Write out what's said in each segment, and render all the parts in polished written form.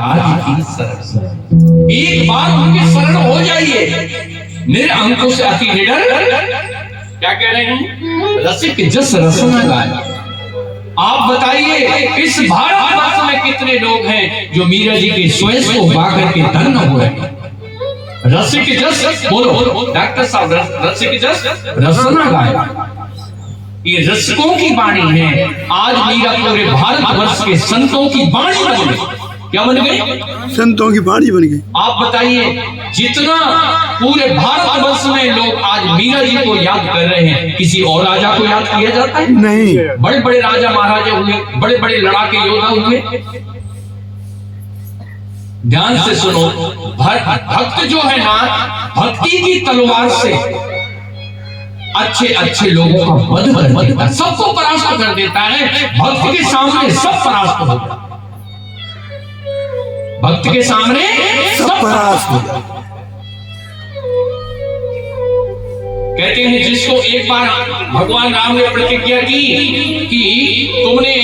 आज की शरण, एक बार उनके शरण हो जाइए। निरअंकुश अति निडर, क्या कह रहे हैं? रसिक जस रसना गाए। आप बताइए इस भारतवर्ष में कितने लोग हैं जो मीरा जी के स्वयं को गा करके धन्य हुए? रसिक जस, बोलो डॉक्टर साहब, रसिक जस रसना गाए। ये रसिकों की वाणी है। आज मीरा पूरे भारतवर्ष के संतों की वाणी बन गई। क्या बन गई? संतों की वाणी बन गई। आप बताइए, जितना पूरे भारतवर्ष में लोग आज मीरा जी को याद कर रहे हैं, किसी और राजा को याद किया जाता है? नहीं। बड़े बड़े राजा महाराजा हुए, बड़े बड़े लड़ाके योद्धा हुए। ध्यान से सुनो, भक्त जो है ना, भक्ति की तलवार से अच्छे अच्छे लोगों का वध कर देता है, सबको परास्त कर देता है। भक्त के सामने सब परास्त हो जाता है। भक्त के सामने सब परास्त हो जाता है। कहते हैं जिसको एक बार भगवान राम ने प्रतिज्ञा की कि तुमने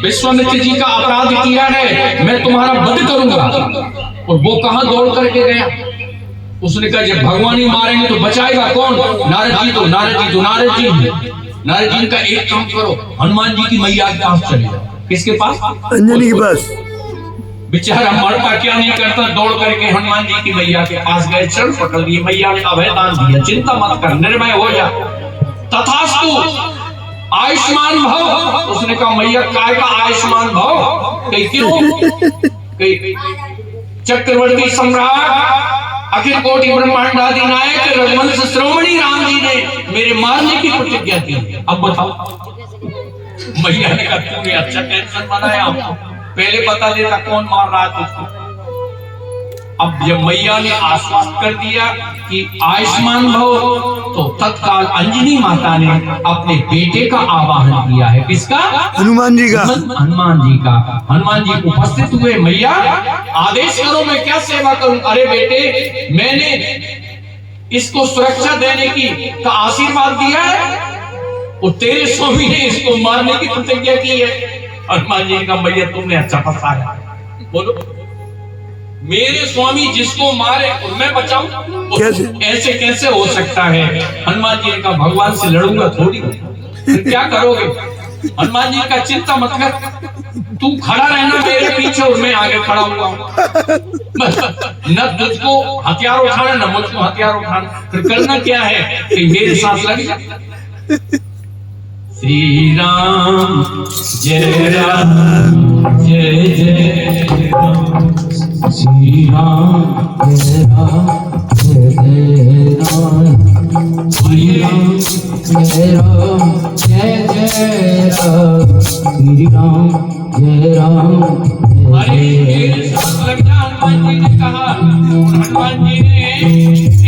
विश्वामित्र जी का अपराध किया है, मैं तुम्हारा वध करूंगा, और वो कहां दौड़ करके गया? उसने कहा जब भगवान ही मारेंगे तो बचाएगा कौन? नारद जी तो नारद जी तो नारद जी। नारद जी का एक काम करो, हनुमान जी की मैया के पास चले जाओ। किसके पास? अंजनी के पास। बेचारा मरता क्या नहीं करता, दौड़ करके हनुमान जी की मैया के पास गए, चरण पकड़ लिए, मैया ने अभय दान दिया, चिंता मत कर, निर्भय हो जा, तथास्तु, आयुष्मान भव। उसने कहा मैया काय का आयुष्मान भव? कहीं क्यों? कहीं चक्रवर्ती सम्राट अखिल कोटि ब्रह्मांड आदि नायक रघुवंश श्रोमणी राम जी ने मेरे मारने की प्रतिज्ञा की। अब बताओ। मैया ने कहा तूने अच्छा टेंशन बनाया, पहले बता देता कौन मार रहा है तुझको। अब जब मैया ने आश्वस्त कर दिया कि आयुष्मान भव, तो तत्काल अंजनी माता ने अपने बेटे का आवाहन किया है। किसका? हनुमान जी का। हनुमान जी का। हनुमान जी उपस्थित हुए, मैया आदेश करो, मैं क्या सेवा करूं? अरे बेटे, मैंने इसको सुरक्षा देने की का आशीर्वाद दिया है, और तेरे स्वामी ने इसको मारने की प्रतिज्ञा की है। हनुमान जी का मैया तुमने अच्छा फंसाया। बोलो, मेरे स्वामी जिसको मारे और मैं बचाऊं, ऐसे कैसे हो सकता है? हनुमान जी ने कहा भगवान से लड़ूंगा थोड़ी, फिर क्या करोगे? हनुमान जी का चिंता मत कर, तू खड़ा रहना मेरे पीछे और मैं आगे खड़ा हुआ हूं। न तुझको हथियार उठाना न मुझको हथियार उठाना, फिर करना क्या है कि मेरे साथ लग जा। श्री राम जय राम जय जय राम, श्री राम जय राम जय जय राम, श्री राम जय राम जय जय राम, श्री राम जय राम जय जय। हनुमान जी ने कहा, हनुमान जी ने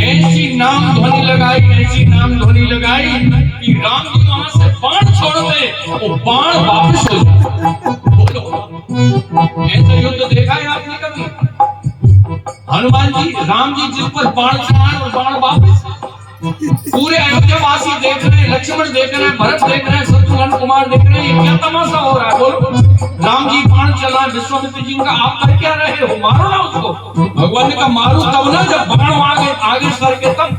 ऐसी नाम ध्वनि लगाई, ऐसी नाम ध्वनि लगाई कि राम जी वहां से बाण छोड़ते, वो बाण वापस हो जाए। बोलो, ऐसा युद्ध देखा है आपने कभी? हनुमान जी, राम जी जिस पर बाण चलाए और बाण वापस। पूरे अयोध्या वासी देख रहे हैं, लक्ष्मण देख रहे हैं, भरत देख रहे हैं, शत्रुघ्न कुमार देख रहे हैं, ये क्या तमाशा हो रहा है? बोलो, राम जी बाण चला, विश्वामित्र जी का आप कर क्या रहे हो? मारो ना उसको। भगवान ने कहा मारो तब ना जब बाण आगे सर के तब।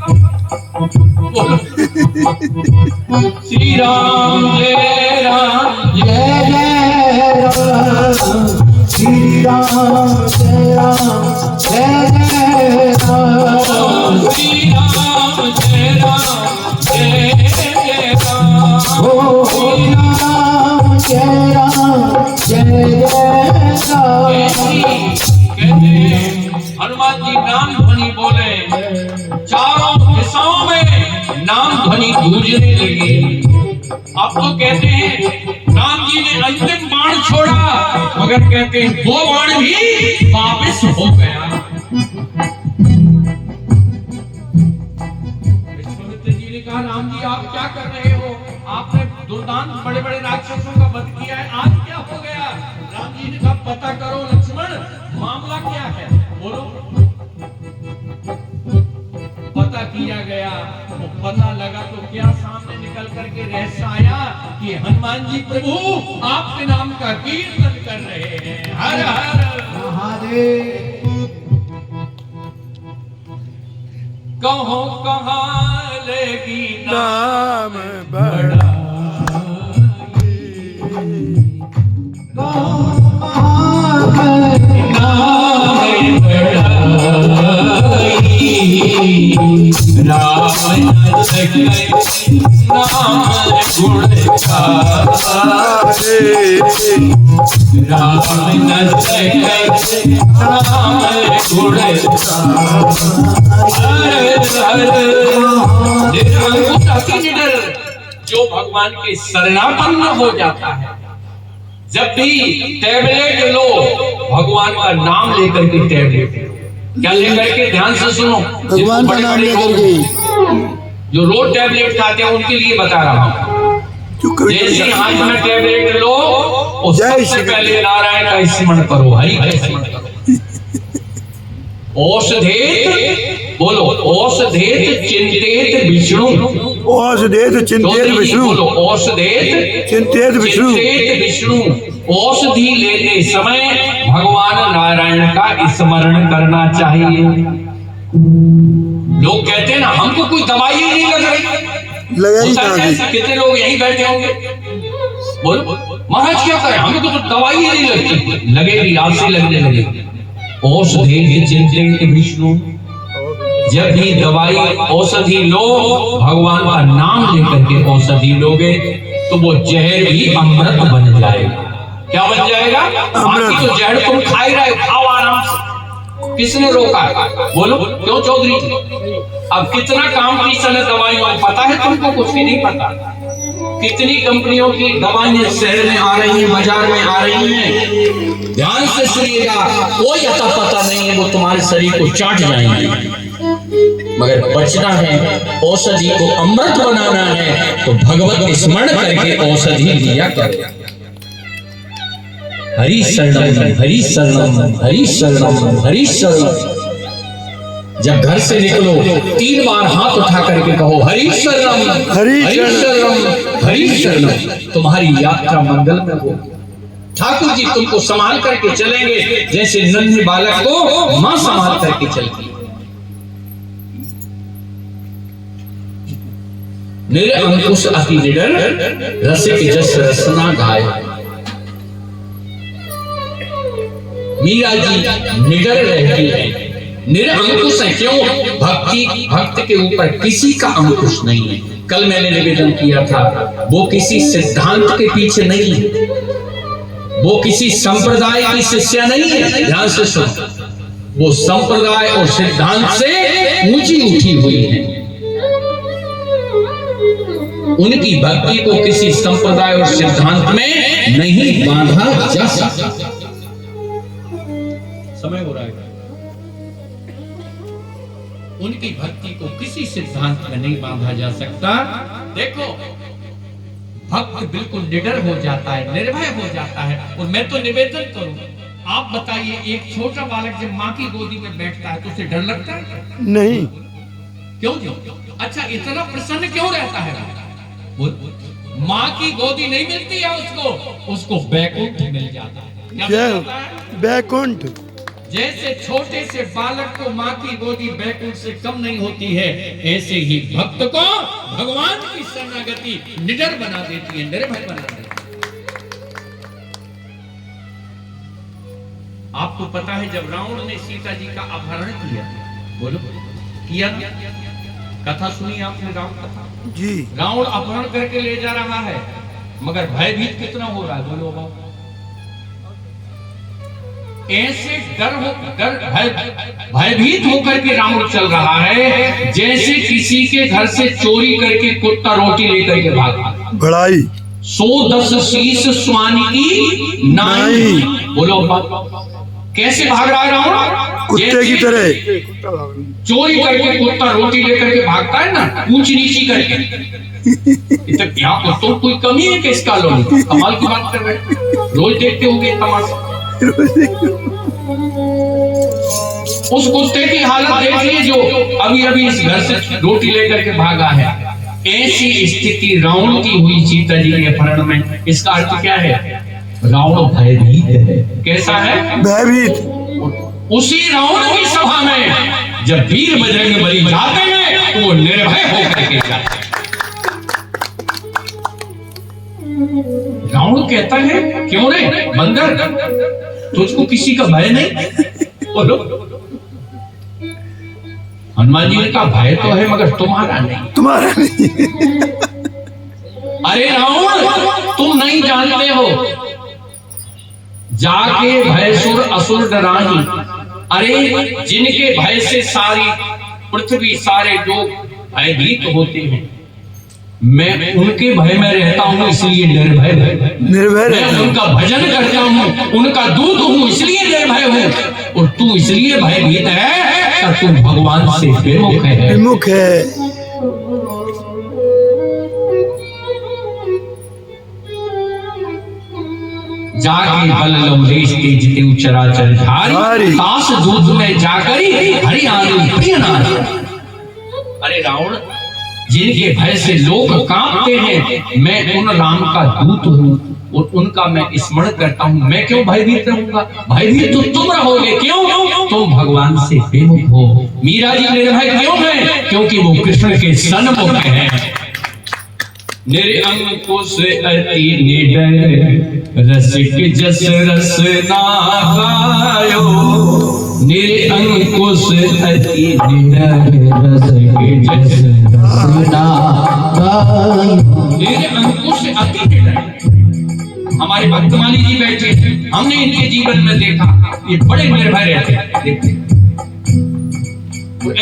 श्री राम जय राम जय जय राम, श्री राम जय राम जय जय राम, श्री राम जय राम जय जय राम, ओ श्री राम जय राम जय जय राम। हनुमान जी नाम ध्वनि बोले, चारों दिशाओं में नाम ध्वनि गूंजने लगी। अब तो कहते हैं राम जी ने अंतिम बाण छोड़ा, मगर कहते हैं वो बाण भी वापस हो गया। विश्वामित्र जी ने कहा राम जी आप क्या कर रहे हो? आपने दुर्दांत बड़े बड़े राक्षसों का वध किया है, आज क्या हो गया? राम जी ने कहा पता करो लक्ष्मण, मामला क्या है? बोलो। पता किया गया, वो पता लगा तो क्या सामने निकल करके रहस्य आया कि हनुमान जी प्रभु आपके नाम का कीर्तन कर रहे हैं। हर हर कहो कहाँ लेगी नाम बड़ा जो भगवान के शरणापन्न हो जाता है, जब भी टैबलेट लो भगवान का नाम लेकर के टैबलेट क्या लेकर के, ध्यान से सुनो, भगवान का नाम लेकर के जो रोज टैबलेट खाते हैं उनके लिए बता रहा हूँ। जैसे हाथ में टैबलेट लो और सबसे पहले नारायण का स्मरण करो, हरि का स्मरण करो। औषधेत बोलो, औषधेत चिंतेत विष्णु, औषधेत चिंतेत विष्णु, बोलो औषधेत चिंतेत विष्णु, चिंतेत विष्णु। औषधि लेते समय भगवान नारायण का स्मरण करना चाहिए। लोग कहते हैं ना हमको कोई दवाई ही नहीं लग रही, लगा ही कहाँ से? कितने लोग यहीं बैठे होंगे, बोलो महाराज क्या करें, हमको तो दवाई ही नहीं लगती, लगेगी आपसे लगने लगेगी। औषधि चिंतित विष्णु, जब भी दवाई औषधि लो भगवान का नाम लेकर के औषधि लोगे तो वो जहर भी अमृत बन जाएगा। क्या बन जाएगा? बाकी तो जहर तुम खा ही रहे हो, खाओ आराम से, किसने रोका? बोलो क्यों चौधरी जी? अब कितना कंपटीशन है दवाइयों में, पता है तुमको? कुछ भी नहीं पता। कितनी कंपनियों की दवाइयां शहर में आ रही हैं, बाजार में आ रही हैं, ध्यान से सुनिएगा, कोई अता पता नहीं है, वो तुम्हारे शरीर को चाट जाएंगे। मगर बचना है, औषधि को अमृत बनाना है तो भगवत स्मरण करके औषधि लिया करो। हरि शरणम हरि शरणम हरि शरणम हरि शरणम। जब घर से निकलो 3 बार हाथ उठा करके कहो हरि शरणम हरि शरणम हरि शरणम। तुम्हारी यात्रा मंगल में हो। ठाकुर जी तुमको संभाल करके चलेंगे, जैसे नन्हे बालक को मां संभाल करके चलती। निरअंकुश अति निडर, रसिक जस रसना गाय। मीरा जी निडर रहती है, निरअंकुश है। क्यों? भक्त के ऊपर किसी का अंकुश नहीं है। कल मैंने निवेदन किया था, वो किसी सिद्धांत के पीछे नहीं है, वो किसी संप्रदाय की शिष्या नहीं है। ध्यान से सुनो, वो संप्रदाय और सिद्धांत से ऊंची उठी हुई है। उनकी भक्ति को किसी संप्रदाय और सिद्धांत में नहीं बांधा जा सकता। समय हो रहा है। उनकी भक्ति को किसी सिद्धांत में नहीं बांधा जा सकता। देखो भक्त बिल्कुल निडर हो जाता है, निर्भय हो जाता है। और मैं तो निवेदन करूं, आप बताइए, एक छोटा बालक जब माँ की गोदी में बैठता है तो उसे डर लगता है? नहीं। क्यों? अच्छा, इतना प्रसन्न क्यों रहता है? माँ की गोदी नहीं मिलती है उसको बैकुंठ मिल जाता है। क्या बैकुंठ? जैसे छोटे से बालक को माँ की गोदी बैकुंठ से कम नहीं होती है, ऐसे ही भक्त को भगवान की शरणागति निडर बना देती है, निर्भय बना देती है। आपको पता है जब रावण ने सीता जी का अपहरण किया, बोलो किया, कथा सुनी आपने रावण कथा जी? रावण अपहरण करके ले जा रहा है, मगर भयभीत कितना हो रहा है, बोलो बाबा। ऐसे भयभीत होकर के रावण चल रहा है जैसे किसी के घर से चोरी करके कुत्ता रोटी लेकर के भागा। बड़ाई 110 शीश स्वामी की नाई। बोलो कैसे भाग रहा है रावण? कुत्ते की तरह चोरी करके कुत्ता रोटी लेकर के भागता है ना, ऊंची नीची करके। यहाँ कुत्तों तो कोई कमी है कि इसका लो, कमाल की बात कर रहे, रोज देखते होंगे तमाशा। उस कुत्ते की हालत देखिए जो अभी अभी इस घर से रोटी लेकर के भागा है। ऐसी स्थिति रावण की हुई सीता जी के अपहरण में। इसका अर्थ क्या है? रावण भयभीत है। कैसा है? भयभीत। उसी रावण की सभा में जब वीर बजरंग बली जाते हैं वो निर्भय होकर के जाए। रावण कहता है क्यों रे बंदर, तुझको किसी का भय नहीं? बोलो। हनुमान जी का भय तो है मगर तुम्हारा नहीं। तुम्हारा नहीं। अरे रावण तुम नहीं जानते हो, जाके भयसुर असुर डराही। अरे जिनके भय से सारी पृथ्वी सारे लोग भयभीत होते हैं, मैं उनके भय में रहता हूं इसलिए निर्भय निर्भय मैं उनका भजन करता हूं, उनका दूत हूं इसलिए निर्भय हूं। और तू इसलिए भयभीत है कि तू भगवान से विमुख है। विमुख है। जाके बल लवलेश तेज तेउ चराचर धारी, धारी। दास दूत में जाकरी हरि आनंद प्रिय नारी। अरे रावण जिनके भय से लोग कांपते हैं, मैं उन राम का दूत हूँ और उनका मैं स्मरण करता हूँ। मैं क्यों भयभीत रहूंगा? भयभीत तो तुम रहोगे। क्यों? तुम भगवान से विमुख हो। मीरा जी निर्भय क्यों है? क्योंकि वो कृष्ण के सन्मुख हैं। निरंकुश अति निडर रसिक जस रसना गायो। निरंकुश अति निडर रसिक जस रसना गायो। निरंकुश अति निडर। हमारे भक्तमाली जी बैठे, हमने इनके जीवन में देखा ये बड़े निर्भय रहते।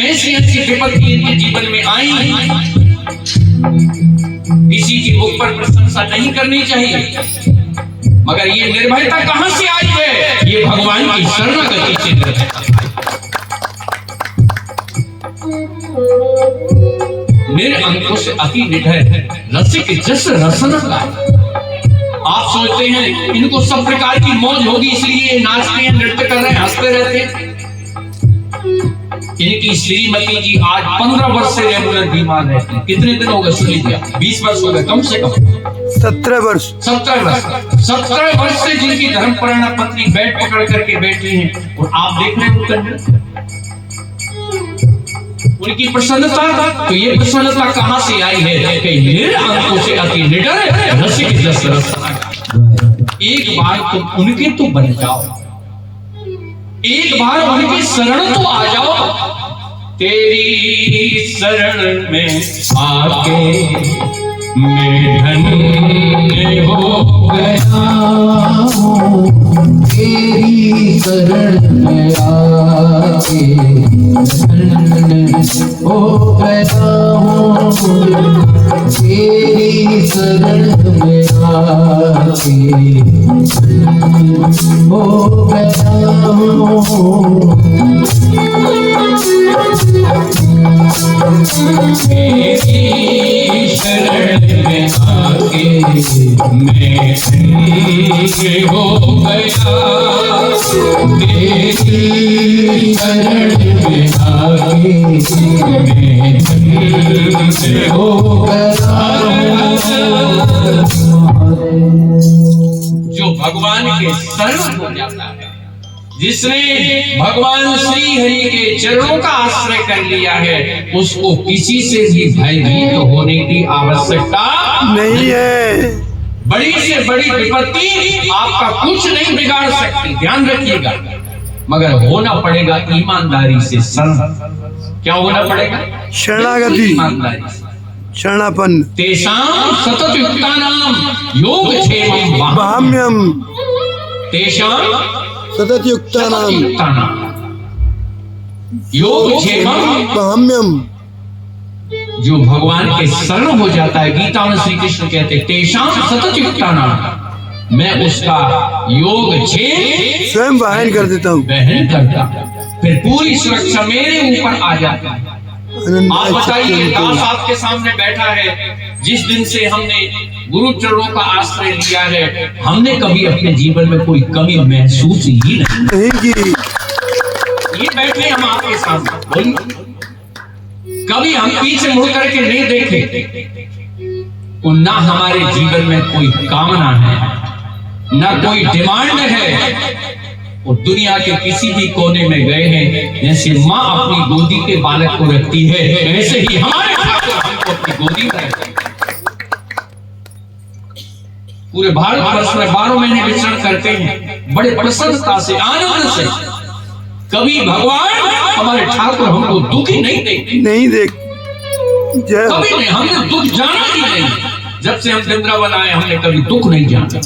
ऐसी ऐसी विपत्ति इनके जीवन में आई, किसी की मुख पर प्रशंसा नहीं करनी चाहिए, मगर ये निर्भयता कहां से आई है? ये भगवान की शरणागति से निर्भयता। निरंकुश अति निडर रसिक जस रसना गाए। आप सोचते हैं इनको सब प्रकार की मौज होगी इसलिए ये नाचते हैं, नृत्य कर रहे हैं, हंसते रहते हैं। इनकी श्रीमती जी आज 15 वर्ष से रेगुलर बीमार रहती है। कितने दिन हो गए सुन लीजिए, 20 वर्ष हो गए कम से कम। 17 वर्ष। 17 वर्ष से जिनकी धर्मपरायणा पत्नी बेड पकड़ करके बैठी हैं और आप देख रहे हैं उनकी प्रसन्नता। तो ये प्रसन्नता कहां से आई है? कि निरंकुश अति निडर रसिक जस रसना। एक बार तुम उनके तो बन जाओ, एक बार उनके शरण तो आ जाओ। तेरी शरण में आके मैं धन्य हो गया हूँ। तेरी शरण में आके धन्य हो गया हूँ। तेरी शरण में आके हो गया हूँ। तेरी शरण में आके मैं धन्य हो गया। तेरी शरण में आके मैं धन्य हो गया। जो भगवान के शरण हो जाता है, जिसने भगवान श्री हरि के चरणों का आश्रय कर लिया है, उसको किसी से भी भयभीत होने की आवश्यकता नहीं है। बड़ी से बड़ी विपत्ति आपका कुछ नहीं बिगाड़ सकती, ध्यान रखिएगा। मगर होना पड़ेगा ईमानदारी से शरण। क्या होना पड़ेगा? शरणागति, ईमानदारी से शरणापन। तेषां सतत युक्तानां योगक्षेमं बाह्म्यम। तेषां सतत युक्तानां योगक्षेमं बाह्म्यम। जो भगवान के शरण हो जाता है, गीता में श्री कृष्ण कहते हैं तेषां सतत युक्तानां, मैं उसका योगक्षेम स्वयं वाहन कर देता हूँ। वहन करता, फिर पूरी सुरक्षा मेरे ऊपर आ जाती है। आप बताइए, दास आपके सामने बैठा है, जिस दिन से हमने गुरु चरणों का आश्रय लिया है, हमने कभी अपने जीवन में कोई कमी महसूस ही नहीं की। ये बैठे हम आपके सामने, कभी हम पीछे मुड़ करके नहीं देखे। और ना हमारे जीवन में कोई कामना है, ना कोई डिमांड है, और दुनिया के किसी भी कोने में गए हैं, जैसे माँ अपनी गोदी के बालक को रखती है, ऐसे ही हमारे ठाकुर हमको अपनी गोदी में रखते हैं। पूरे भारतवर्ष में 12 महीने विचरण करते हैं, बड़े प्रसन्नता से, आनंद से। कभी भगवान हमारे ठाकुर हमको दुखी नहीं देते, नहीं देख जय कभी नहीं। हमने दुख जाना ही नहीं। जब से हम वृंदावन आए हमने कभी दुख नहीं जाना।